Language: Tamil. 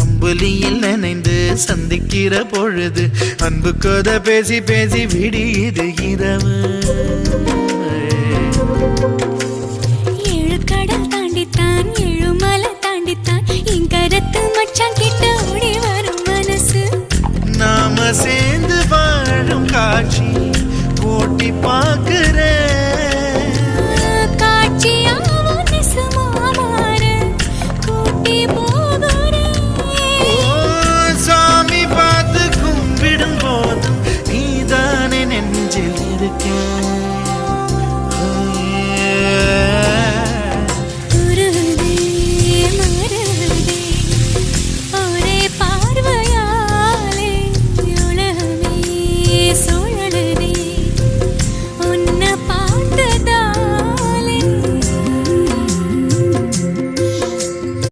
அம்புலியில் நினைந்து சந்திக்கிற பொழுது அன்பு கதை பேசி பேசி விடியுது இரவு. ஏழு கடல் தாண்டித்தான் ஏழு மலை தாண்டித்தான் என் கருத்து மச்சான் கிட்ட ஓடி வரும் மனசு. நாம சேர்ந்து வாழும் காட்சி போட்டி பார்க்கிறேன். காட்சியாவும் நெசமா மாற கூட்டி